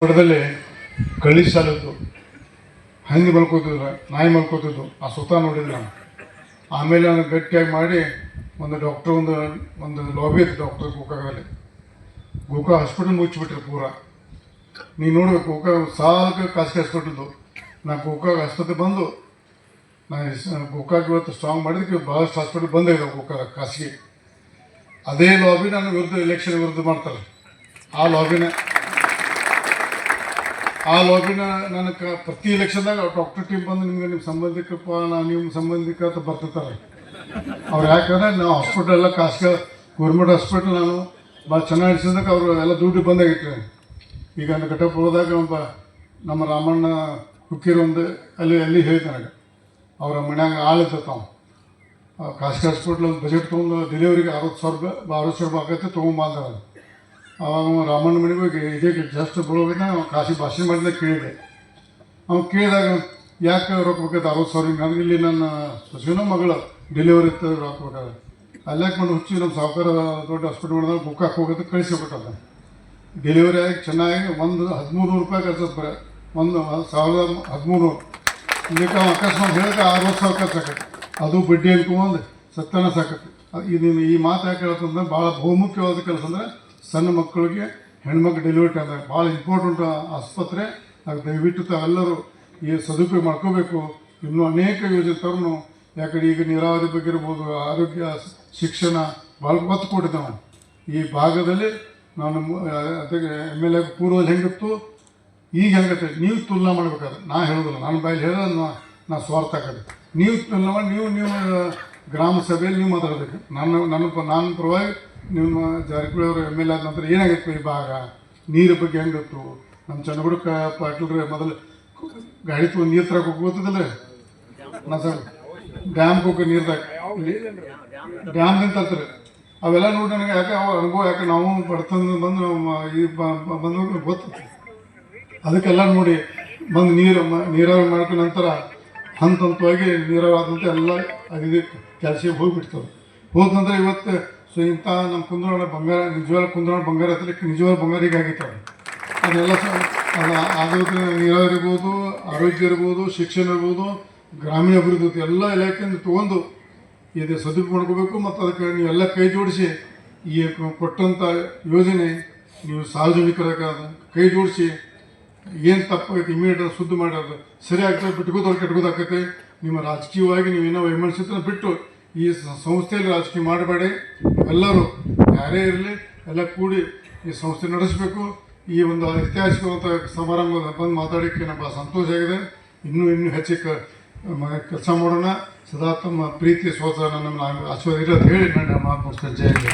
ಹೊಡೆದಲ್ಲಿ ಕಳ್ಳಿ ಸಾಲದ್ದು ಹಂದಿ ಮಲ್ಕೋತಿದ್ರು, ನಾಯಿ ಮಲ್ಕೋತಿದ್ದು, ಆ ಸುತ್ತ ನೋಡಿದ್ರು ನಾನು. ಆಮೇಲೆ ನಾನು ಗಟ್ಟಿಯಾಗಿ ಮಾಡಿ ಒಂದು ಡಾಕ್ಟ್ರ್ ಒಂದು ಲಾಬಿ ಇತ್ತು ಡಾಕ್ಟರ್ ಗೋಕಾಕದಲ್ಲಿ. ಗೋಕಾಕ್ ಹಾಸ್ಪಿಟಲ್ ಮುಚ್ಚಿಬಿಟ್ರೆ ಪೂರ. ನೀವು ನೋಡ್ಬೇಕು ಗೋಕಾಕ್ ಸಾಲಕ್ಕೆ ಖಾಸಗಿ ಹಾಸ್ಪಿಟಲ್ದು. ನಾ ಗೋಕಾಕ್ ಆಸ್ಪತ್ರೆ ಬಂದು ಗೋಕಾಕ್ ಇವತ್ತು ಸ್ಟ್ರಾಂಗ್ ಮಾಡಿದಕ್ಕೆ ಭಾಳಷ್ಟು ಹಾಸ್ಪಿಟಲ್ ಬಂದಿದ್ದಾವೆ ಗೋಕಾಕ್ ಖಾಸಗಿ. ಅದೇ ಲಾಬಿ ನಾನು ಎಲೆಕ್ಷನ್ ವಿರುದ್ಧ ಮಾಡ್ತಾರೆ. ಆ ಲಾಬಿನ ನನಗೆ ಪ್ರತಿ ಎಲೆಕ್ಷನ್ದಾಗ ಡಾಕ್ಟರ್ ಟೀಮ್ ಬಂದು ನಿಮ್ಮ ಸಂಬಂಧಿಕಪ್ಪ ನಿಮ್ಮ ಸಂಬಂಧಿಕ ಅಂತ ಬರ್ತಿರ್ತಾರೆ. ಅವ್ರು ಯಾಕಂದರೆ ನಾವು ಹಾಸ್ಪಿಟಲ್ ಎಲ್ಲ ಖಾಸಗಿ ಗೌರ್ಮೆಂಟ್ ಹಾಸ್ಪಿಟಲ್ ನಾನು ಭಾಳ ಚೆನ್ನಾಗಿ ಹಿಡಿಸಿದಾಗ ಅವರು ಎಲ್ಲ ದುಡ್ಡು ಬಂದಾಗಿತ್ತು. ಈಗ ಘಟಪುರದಾಗ ನಮ್ಮ ರಾಮಣ್ಣ ಹುಕ್ಕಿರು ಅಲ್ಲಿ ಹೇಳಿದ ನನಗೆ ಅವರ ಮನ್ಯಾಗ ಆಳಿರ್ತಾವೆ. ಖಾಸಗಿ ಹಾಸ್ಪಿಟ್ಲ್ ಬಜೆಟ್ ತೊಗೊಂಡು ಡೆಲಿವರಿಗೆ 60,000 ರೂಪಾಯಿ ಆಗತ್ತೆ ತೊಗೊಂಬಂದ. ಅವಾಗ ರಾಮಣ್ಣ ಮನೆಗೆ ಹೋಗಿ ಇದಕ್ಕೆ ಜಾಸ್ತಿ ಬರೋಗಿದ್ದ ಖಾಸಗಿ ಭಾಷೆ ಮಾಡಿದ ಕೇಳಿದೆ. ಅವ್ನು ಕೇಳಿದಾಗ ಯಾಕೆ ರೊಕ್ಕ ಬೇಕಾದ 60,000 ನನಗೆ ಇಲ್ಲಿ ನನ್ನ ಸೊಸೆನೋ ಮಗಳು ಡೆಲಿವರಿ ಇತ್ತು ರೊಕ್ಕ ಬೇಕಾದ್ರೆ ಅಲ್ಲಾಕೆ ಮಾಡಿ ಹುಚ್ಚಿ ನಮ್ಮ ಸಾವುಕಾರ ದೊಡ್ಡ ಹಾಸ್ಪಿಟಲ್ ಮಾಡಿದಾಗ ಬುಕ್ಕಾಕ್ ಹೋಗೋದು ಕಳಿಸಿಬಿಟ್ಟದ. ಡೆಲಿವರಿ ಆಗಿ ಚೆನ್ನಾಗಿ 1,300 ರೂಪಾಯಿ ಖರ್ಚು ಬರೀ 1,1300. ಇದಕ್ಕೆ ಅಕಸ್ಮಾತ್ ಹೇಳಿದ್ರೆ 60,000 ಖರ್ಚಾಕೈತಿ. ಅದು ಬಡ್ಡಿ ಅನ್ಕೊಂಬಂದು ಸತ್ತನ ಸಾಕೈತಿ. ಇದನ್ನು ಈ ಮಾತು ಯಾಕೆ ಹೇಳ್ತಂದ್ರೆ ಭಾಳ ಬಹುಮುಖ್ಯವಾದ ಕೆಲಸ ಅಂದರೆ ಸಣ್ಣ ಮಕ್ಕಳಿಗೆ ಹೆಣ್ಮಕ್ಳು ಡೆಲಿವರಿ ಟೈಮ್ದಾಗ ಭಾಳ ಇಂಪಾರ್ಟೆಂಟ್ ಆಸ್ಪತ್ರೆ. ಅದು ದಯವಿಟ್ಟು ತಾವೆಲ್ಲರೂ ಈ ಸದುಪಯೋಗ ಮಾಡ್ಕೋಬೇಕು. ಇನ್ನೂ ಅನೇಕ ಯೋಜನೆ ತರೂ ಯಾಕಂದ್ರೆ ಈಗ ನೀರಾವರಿ ಬಗ್ಗೆ ಇರ್ಬೋದು, ಆರೋಗ್ಯ, ಶಿಕ್ಷಣ ಭಾಳ ಒತ್ತು ಕೊಟ್ಟಿದ್ದಾವೆ ಈ ಭಾಗದಲ್ಲಿ. ನಾನು ಅದಕ್ಕೆ MLA ಪೂರ್ವದಲ್ಲಿ ಹೆಂಗಿತ್ತು ಈಗ ಹೆಂಗತ್ತೆ ನೀವು ತುಲನಾ ಮಾಡಬೇಕಾದ್ರೆ ನಾ ಹೇಳೋದಿಲ್ಲ, ನನ್ನ ಬಾಯಲ್ಲಿ ಹೇಳೋದು ನಾ ಸ್ವಾರ್ಥ ಆಗತ್ತೆ. ನೀವು ತುಲನಾ ಮಾಡಿ ನೀವು ಗ್ರಾಮ ಸಭೆಯಲ್ಲಿ ನೀವು ಮಾತಾಡಬೇಕು. ನಾನು ಪರವಾಗಿ ನಿಮ್ಮ ಜಾರಕಿಹೊಳಿ ಅವರು MLA ಆದ ನಂತರ ಏನಾಗಿತ್ತು ಈ ಭಾಗ ನೀರ ಬಗ್ಗೆ ಹೆಂಗಿತ್ತು. ನಮ್ಮ ಚನ್ನಗುಡ ಪಾಟೀಲ್ರೆ ಮೊದಲು ಗಾಡಿ ತೊಗೊಂಡು ನೀರು ತರಕ್ಕೆ ಹೋಗ್ಬೋದಿಲ್ಲ ನಾ ಸರ್ ಡ್ಯಾಮ್ಗೆ ಹೋಗಿ ನೀರ್ದಾಗ ಡ್ಯಾಮ್ದಿಂದ ತರ್ತಾರೆ. ಅವೆಲ್ಲ ನೋಡಿ ನನಗೆ ಯಾಕೆ ಅನುಭವ, ಯಾಕೆ ನಾವು ಬಡತನ ಬಂದು ಈ ಬಂದು ಗೊತ್ತು. ಅದಕ್ಕೆಲ್ಲ ನೋಡಿ ಬಂದು ನೀರಾವರಿ ಮಾಡ್ಕೊಂಡ ನಂತರ ಹಂತವಾಗಿ ನೀರಾವರಿಯಾದಂತೆ ಎಲ್ಲ ಅದಿದೆ ಕ್ಯಾಲ್ಸಿಯಂ ಹೋಗಿಬಿಡ್ತದೆ. ಹೋದ ನಂತರ ಇವತ್ತು ಇಂಥ ನಮ್ಮ ಕುಂದರೋಣ ಬಂಗಾರ ನಿಜವಾದ ಕುಂದರೋಣ ಬಂಗಾರ ಹತ್ತಲಿಕ್ಕೆ ನಿಜವಾದ ಬಂಗಾರಿಗೆ ಆಗಿರ್ತಾರೆ. ಅದೆಲ್ಲ ಆಗೋದ್ರೆ ನೀರಾವರಿ ಇರ್ಬೋದು, ಆರೋಗ್ಯ ಇರ್ಬೋದು, ಶಿಕ್ಷಣ ಇರ್ಬೋದು, ಗ್ರಾಮೀಣ ಅಭಿವೃದ್ಧಿ ಎಲ್ಲ ಇಲಾಖೆಯಿಂದ ತೊಗೊಂಡು ಇದು ಸದುಪಯೋಗ ಮಾಡ್ಕೋಬೇಕು. ಮತ್ತು ಅದಕ್ಕೆ ನೀವೆಲ್ಲ ಕೈ ಜೋಡಿಸಿ ಈ ಕೊಟ್ಟಂಥ ಯೋಜನೆ ನೀವು ಸಾರ್ವಜನಿಕರಾಗ ಕೈ ಜೋಡಿಸಿ ಏನು ತಪ್ಪಾಗೈತೆ ಇಮಿಡಿಯೇಟ್ ಶುದ್ಧ ಮಾಡೋದು ಸರಿ ಆಗ್ತದೆ. ಬಿಟ್ಕೋದವ್ರು ಕೆಟ್ಕೋದಾಕೈತೆ. ನಿಮ್ಮ ರಾಜಕೀಯವಾಗಿ ನೀವೇನೋ ವಿಮರ್ಶಿತ ಬಿಟ್ಟು ಈ ಸಂಸ್ಥೆಯಲ್ಲಿ ರಾಜಕೀಯ ಮಾಡಬೇಡಿ. ಎಲ್ಲರೂ ಯಾರೇ ಇರಲಿ ಎಲ್ಲ ಕೂಡಿ ಈ ಸಂಸ್ಥೆ ನಡೆಸಬೇಕು. ಈ ಒಂದು ಐತಿಹಾಸಿಕವಾದ ಸಮಾರಂಭ ಬಂದು ಮಾತಾಡೋಕ್ಕೆ ನಮಗೆ ಸಂತೋಷ ಆಗಿದೆ. ಇನ್ನೂ ಹೆಚ್ಚು ಕೆಲಸ ಮಾಡೋಣ. ಸದಾ ತಮ್ಮ ಪ್ರೀತಿ ಸೋಸ ನನ್ನ ಆಶೀರ್ವಾದ ಇರೋದು ಹೇಳಿ ನಾನು ಮಾತು ಮುಗಿಸ್ತೇನೆ. ಜಯ ಜಯ.